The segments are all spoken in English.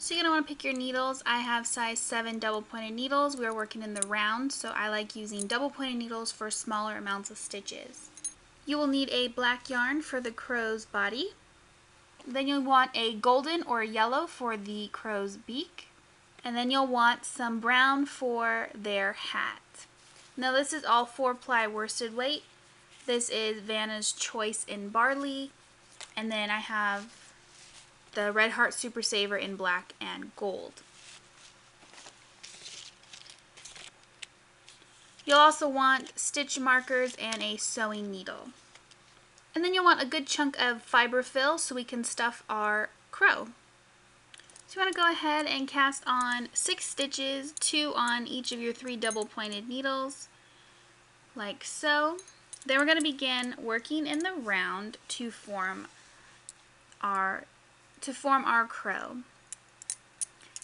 So you're going to want to pick your needles. I have size 7 double pointed needles. We are working in the round, so I like using double pointed needles for smaller amounts of stitches. You will need a black yarn for the crow's body. Then you'll want a golden or yellow for the crow's beak. And then you'll want some brown for their hat. Now this is all 4-ply worsted weight. This is Vanna's Choice in Barley. And then I have the Red Heart Super Saver in black and gold. You'll also want stitch markers and a sewing needle. And then you'll want a good chunk of fiber fill so we can stuff our crow. So you want to go ahead and cast on 6 stitches, 2 on each of your 3 double pointed needles, like so. Then we're going to begin working in the round to form our crow.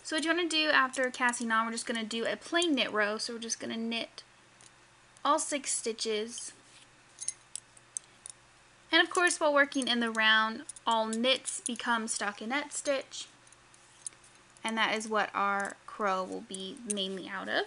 So what you want to do after casting on, we're just going to do a plain knit row. So we're just going to knit all 6 stitches. And of course, while working in the round, all knits become stockinette stitch. And that is what our crow will be mainly out of.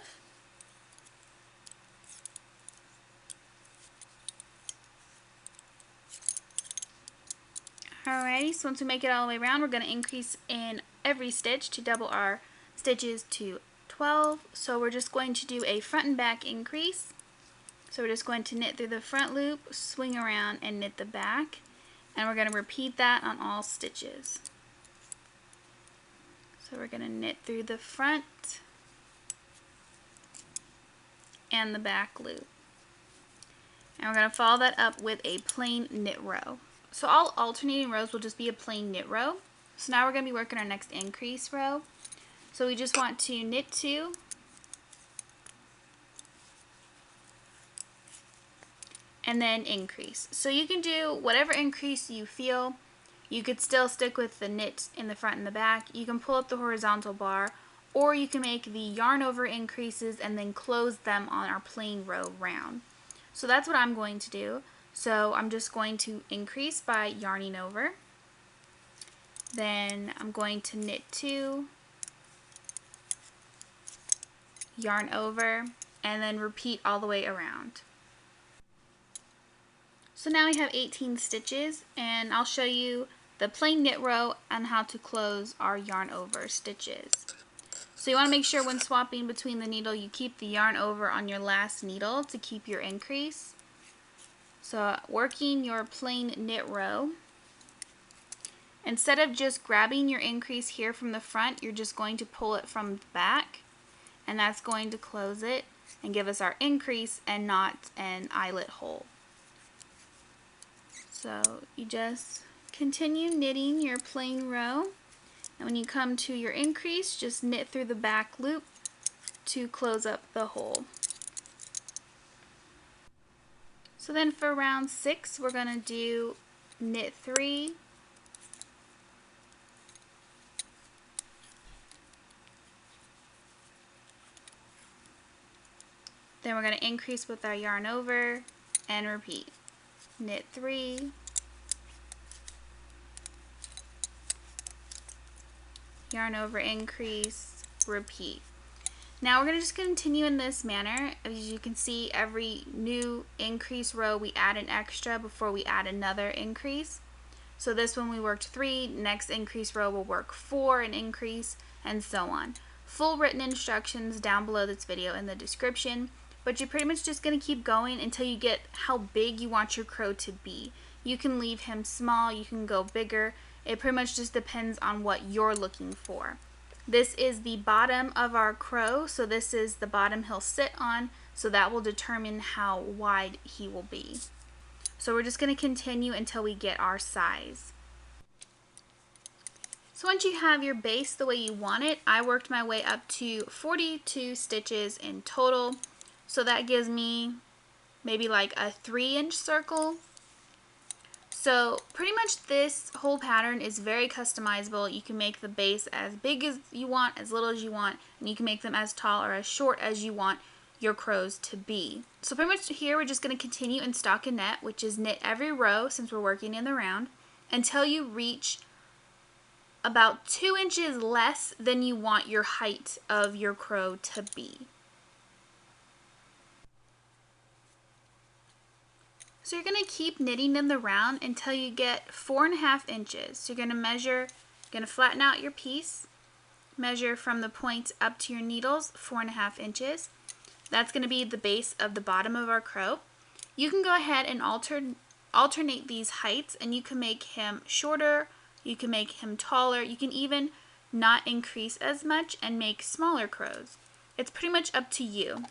Alrighty, so once we make it all the way around, we're going to increase in every stitch to double our stitches to 12. So we're just going to do a front and back increase. So we're just going to knit through the front loop, swing around, and knit the back. And we're going to repeat that on all stitches. So we're going to knit through the front and the back loop. And we're going to follow that up with a plain knit row. So all alternating rows will just be a plain knit row. So now we're going to be working our next increase row. So we just want to knit 2, and then increase. So you can do whatever increase you feel. You could still stick with the knit in the front and the back. You can pull up the horizontal bar, or you can make the yarn over increases and then close them on our plain row round. So that's what I'm going to do. So I'm just going to increase by yarning over. Then I'm going to knit 2, yarn over, and then repeat all the way around. So now we have 18 stitches, and I'll show you the plain knit row and how to close our yarn over stitches. So you want to make sure when swapping between the needle you keep the yarn over on your last needle to keep your increase. So working your plain knit row, instead of just grabbing your increase here from the front, you're just going to pull it from the back, and that's going to close it and give us our increase and not an eyelet hole. So you just continue knitting your plain row, and when you come to your increase, just knit through the back loop to close up the hole. So then for round 6, we're going to do knit 3, then we're going to increase with our yarn over and repeat. Knit 3, yarn over increase, repeat. Now we're going to just continue in this manner. As you can see, every new increase row we add an extra before we add another increase. So this one we worked 3, next increase row will work 4, an increase, and so on. Full written instructions down below this video in the description, but you're pretty much just going to keep going until you get how big you want your crow to be. You can leave him small, you can go bigger. It pretty much just depends on what you're looking for. This is the bottom of our crow, so this is the bottom he'll sit on, so that will determine how wide he will be. So we're just going to continue until we get our size. So once you have your base the way you want it, I worked my way up to 42 stitches in total. So that gives me maybe like a 3-inch circle. So pretty much this whole pattern is very customizable. You can make the base as big as you want, as little as you want, and you can make them as tall or as short as you want your crows to be. So pretty much here we're just going to continue in stockinette, which is knit every row since we're working in the round, until you reach about 2 inches less than you want your height of your crow to be. So you're going to keep knitting in the round until you get 4.5 inches. So you're going to flatten out your piece, measure from the points up to your needles, 4.5 inches. That's going to be the base of the bottom of our crow. You can go ahead and alternate these heights, and you can make him shorter, you can make him taller, you can even not increase as much and make smaller crows. It's pretty much up to you.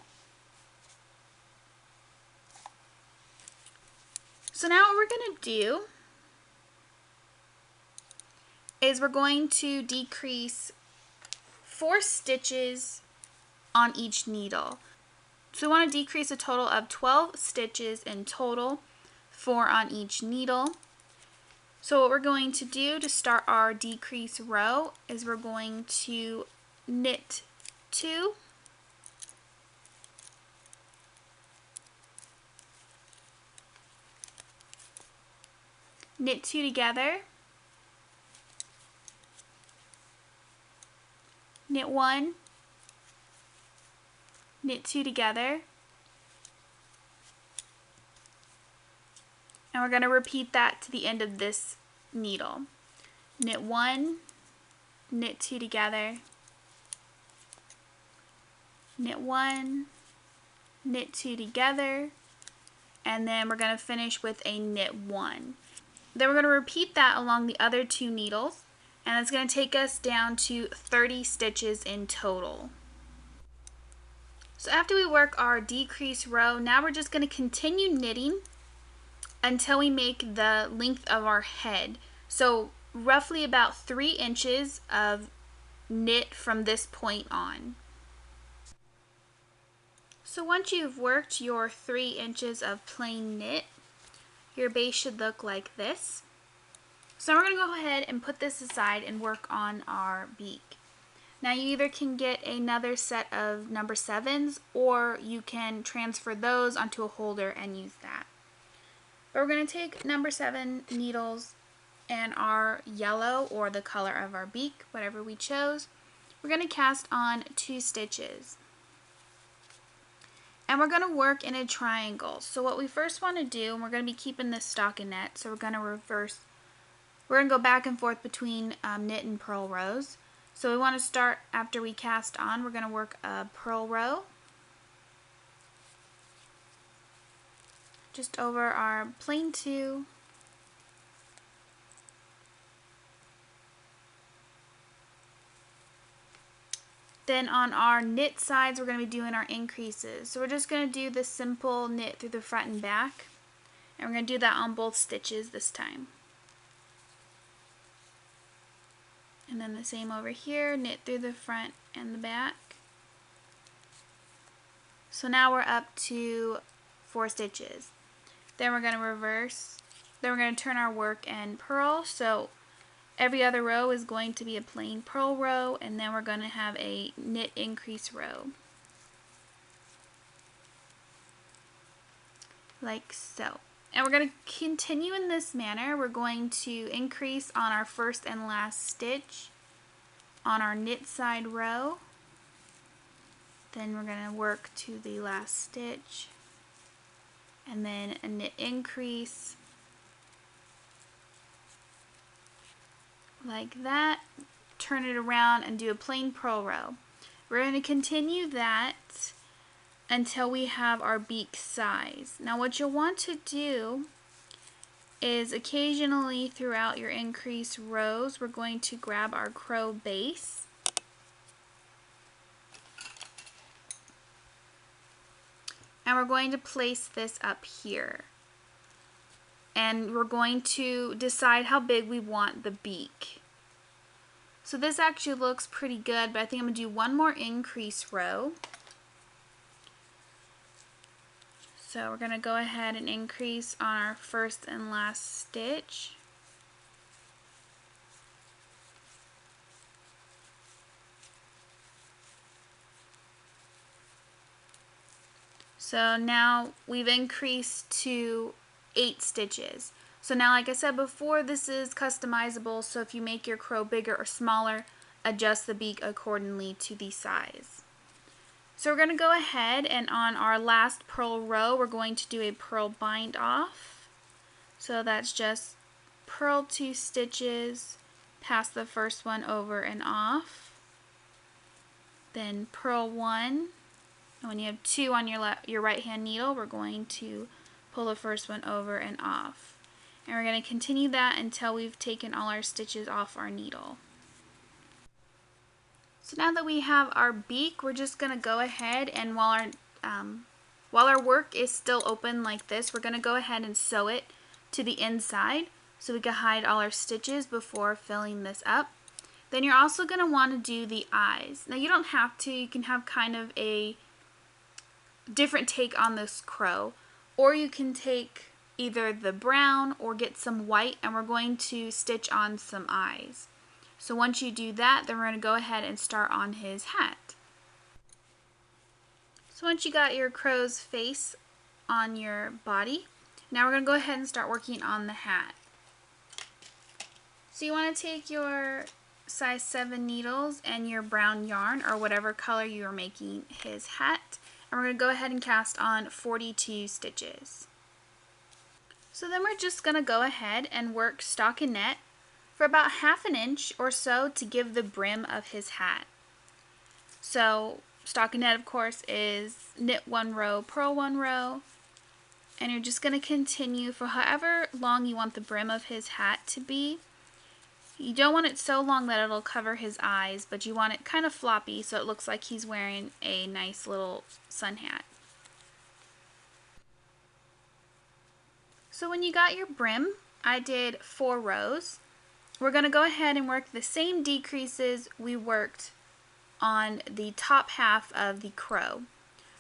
So now what we're going to do is we're going to decrease 4 stitches on each needle. So we want to decrease a total of 12 stitches in total, 4 on each needle. So what we're going to do to start our decrease row is we're going to knit 2, knit 2 together, knit 1, knit 2 together, and we're going to repeat that to the end of this needle. Knit 1, knit 2 together, knit 1, knit 2 together, and then we're going to finish with a knit 1. Then we're going to repeat that along the other 2 needles, and it's going to take us down to 30 stitches in total. So after we work our decrease row, now we're just going to continue knitting until we make the length of our head. So roughly about 3 inches of knit from this point on. So once you've worked your 3 inches of plain knit, your base should look like this. So we're going to go ahead and put this aside and work on our beak. Now you either can get another set of number 7s, or you can transfer those onto a holder and use that. But we're going to take number 7 needles and our yellow, or the color of our beak, whatever we chose. We're going to cast on 2 stitches. And we're going to work in a triangle. So what we first want to do, and we're going to be keeping this stockinette, so we're going to reverse, we're going to go back and forth between knit and purl rows. So we want to start after we cast on, we're going to work a purl row just over our plain 2. Then on our knit sides, we're going to be doing our increases. So we're just going to do the simple knit through the front and back. And we're going to do that on both stitches this time. And then the same over here, knit through the front and the back. So now we're up to 4 stitches. Then we're going to reverse. Then we're going to turn our work and purl. So every other row is going to be a plain purl row, and then we're going to have a knit increase row. Like so. And we're going to continue in this manner. We're going to increase on our first and last stitch on our knit side row. Then we're going to work to the last stitch, and then a knit increase like that. Turn it around and do a plain purl row. We're going to continue that until we have our beak size. Now what you'll want to do is occasionally throughout your increase rows, we're going to grab our crow base and we're going to place this up here. And we're going to decide how big we want the beak. So this actually looks pretty good, but I think I'm going to do one more increase row. So we're going to go ahead and increase on our first and last stitch. So now we've increased to 8 stitches. So now, like I said before, this is customizable, so if you make your crow bigger or smaller, adjust the beak accordingly to the size. So we're going to go ahead and on our last purl row, we're going to do a purl bind off. So that's just purl 2 stitches, pass the first one over and off, then purl 1, and when you have 2 on your right hand needle, we're going to pull the first one over and off. And we're going to continue that until we've taken all our stitches off our needle. So now that we have our beak, we're just going to go ahead and while our work is still open like this, we're going to go ahead and sew it to the inside so we can hide all our stitches before filling this up. Then you're also going to want to do the eyes. Now you don't have to, you can have kind of a different take on this crow, or you can take either the brown or get some white, and we're going to stitch on some eyes. So once you do that, then we're going to go ahead and start on his hat. So once you got your crow's face on your body, now we're going to go ahead and start working on the hat. So you want to take your size 7 needles and your brown yarn or whatever color you are making his hat, and we're going to go ahead and cast on 42 stitches. So then we're just going to go ahead and work stockinette for about 1/2 inch or so to give the brim of his hat. So stockinette, of course, is knit 1 row, purl 1 row, and you're just going to continue for however long you want the brim of his hat to be. You don't want it so long that it'll cover his eyes, but you want it kind of floppy so it looks like he's wearing a nice little sun hat. So when you got your brim, I did 4 rows. We're going to go ahead and work the same decreases we worked on the top half of the crow.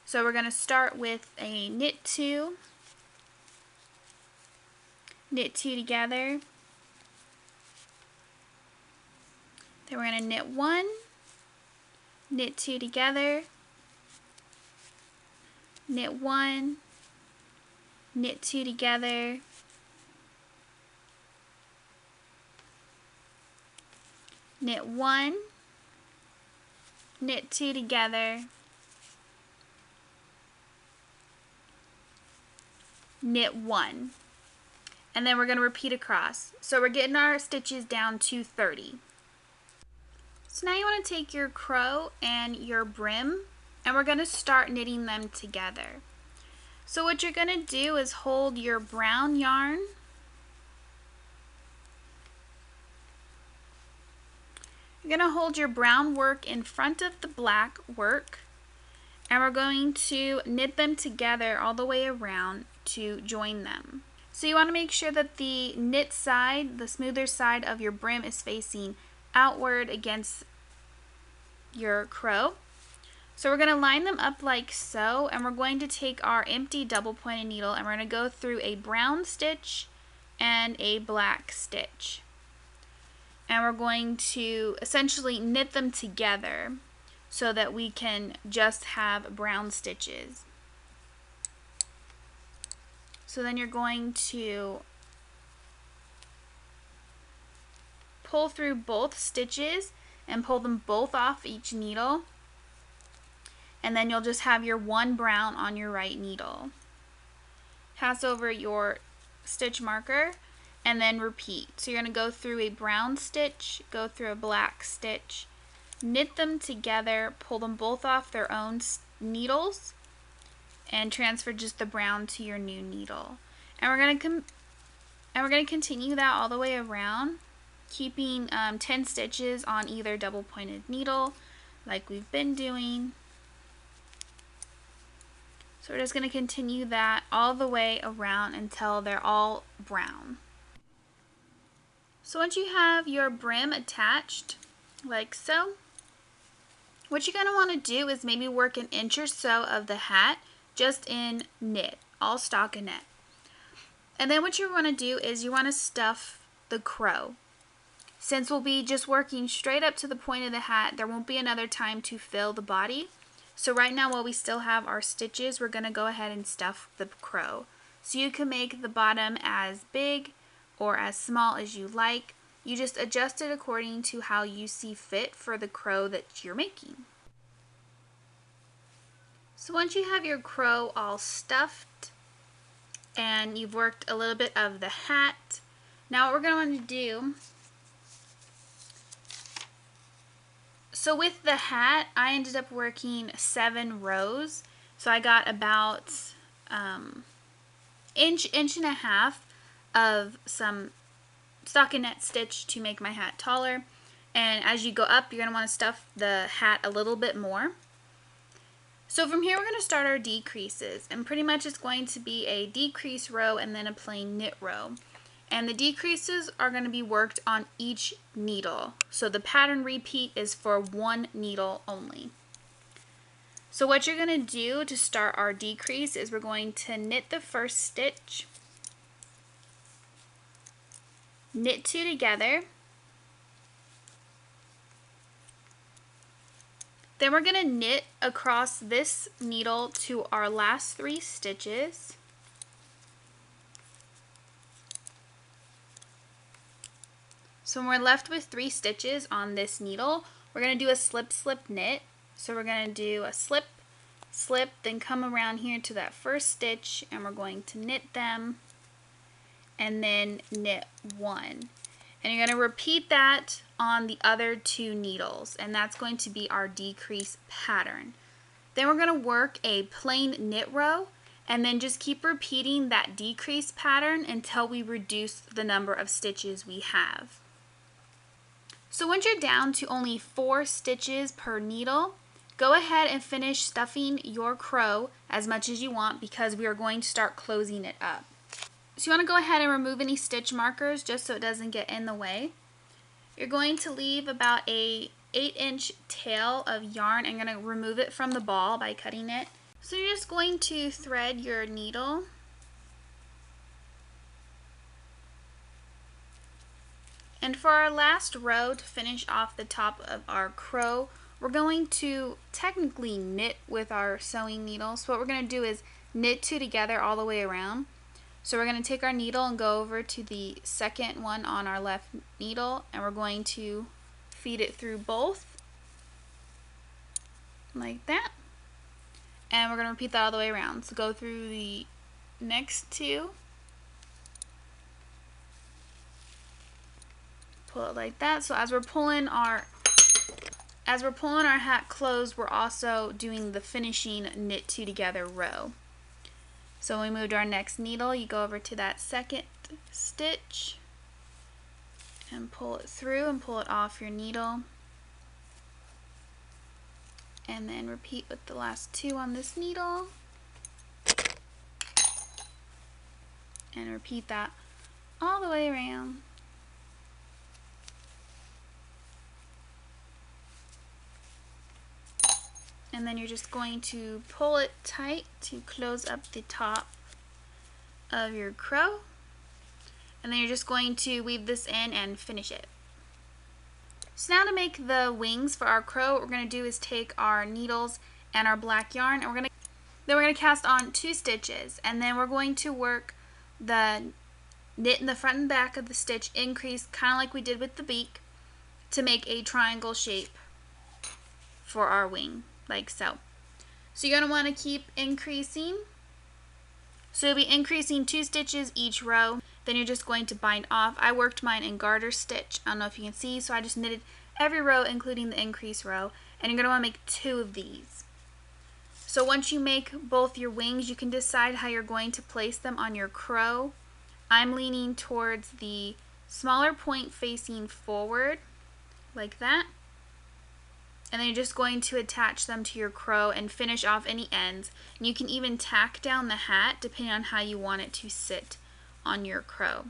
So we're going to start with a knit 2, knit 2 together, then we're going to knit 1, knit 2 together, knit 1, knit 2 together, knit 1, knit 2 together, knit 1, and then we're going to repeat across. So we're getting our stitches down to 30. So now you want to take your crow and your brim, and we're going to start knitting them together. So what you're going to do is hold your brown yarn, you're going to hold your brown work in front of the black work, and we're going to knit them together all the way around to join them. So you want to make sure that the knit side, the smoother side of your brim is facing outward against your crow. So we're going to line them up like so, and we're going to take our empty double pointed needle and we're going to go through a brown stitch and a black stitch. And we're going to essentially knit them together so that we can just have brown stitches. So then you're going to pull through both stitches and pull them both off each needle, and then you'll just have your 1 brown on your right needle. Pass over your stitch marker and then repeat. So you're going to go through a brown stitch, go through a black stitch, knit them together, pull them both off their own needles, and transfer just the brown to your new needle. And we're going to continue that all the way around, keeping 10 stitches on either double pointed needle like we've been doing. So we're just going to continue that all the way around until they're all brown. So once you have your brim attached like so, what you're going to want to do is maybe work 1 inch or so of the hat just in knit, all stockinette. And then what you want to do is you want to stuff the crow. Since we'll be just working straight up to the point of the hat, there won't be another time to fill the body. So right now, while we still have our stitches, we're going to go ahead and stuff the crow. So you can make the bottom as big or as small as you like. You just adjust it according to how you see fit for the crow that you're making. So once you have your crow all stuffed and you've worked a little bit of the hat, now what we're going to want to do, so with the hat, I ended up working 7 rows. So I got about inch and a half of some stockinette stitch to make my hat taller. And as you go up, you're going to want to stuff the hat a little bit more. So from here, we're going to start our decreases. And pretty much it's going to be a decrease row and then a plain knit row. And the decreases are going to be worked on each needle. So the pattern repeat is for 1 needle only. So what you're going to do to start our decrease is we're going to knit the first stitch, knit 2 together, then we're going to knit across this needle to our last 3 stitches. So when we're left with 3 stitches on this needle, we're going to do a slip, slip, knit. So we're going to do a slip, slip, then come around here to that first stitch and we're going to knit them and then knit 1. And you're going to repeat that on the other 2 needles, and that's going to be our decrease pattern. Then we're going to work a plain knit row and then just keep repeating that decrease pattern until we reduce the number of stitches we have. So once you're down to only 4 stitches per needle, go ahead and finish stuffing your crow as much as you want because we are going to start closing it up. So you want to go ahead and remove any stitch markers just so it doesn't get in the way. You're going to leave about a 8-inch tail of yarn. I'm going to remove it from the ball by cutting it. So you're just going to thread your needle. And for our last row to finish off the top of our crow, we're going to technically knit with our sewing needle. So what we're going to do is knit 2 together all the way around. So we're going to take our needle and go over to the second one on our left needle, and we're going to feed it through both like that. And we're going to repeat that all the way around. So go through the next 2. Pull it like that. So as we're pulling our hat closed, we're also doing the finishing knit 2 together row. So when we move to our next needle, you go over to that second stitch and pull it through and pull it off your needle. And then repeat with the last 2 on this needle. And repeat that all the way around. And then you're just going to pull it tight to close up the top of your crow. And then you're just going to weave this in and finish it. So now to make the wings for our crow, what we're going to do is take our needles and our black yarn, and we're going to cast on 2 stitches, and then we're going to work the knit in the front and back of the stitch increase, kind of like we did with the beak, to make a triangle shape for our wing, like so. So you're going to want to keep increasing. So you'll be increasing 2 stitches each row. Then you're just going to bind off. I worked mine in garter stitch. I don't know if you can see, so I just knitted every row including the increase row, and you're going to want to make 2 of these. So once you make both your wings, you can decide how you're going to place them on your crow. I'm leaning towards the smaller point facing forward, like that. And then you're just going to attach them to your crow and finish off any ends. And you can even tack down the hat depending on how you want it to sit on your crow.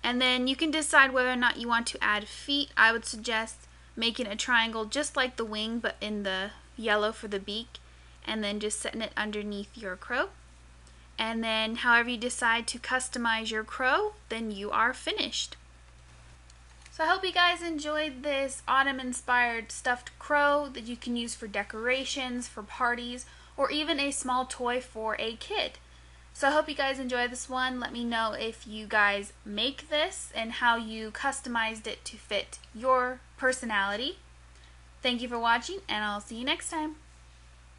And then you can decide whether or not you want to add feet. I would suggest making a triangle just like the wing, but in the yellow for the beak, and then just setting it underneath your crow. And then however you decide to customize your crow, then you are finished. So I hope you guys enjoyed this autumn-inspired stuffed crow that you can use for decorations, for parties, or even a small toy for a kid. So I hope you guys enjoy this one. Let me know if you guys make this and how you customized it to fit your personality. Thank you for watching, and I'll see you next time.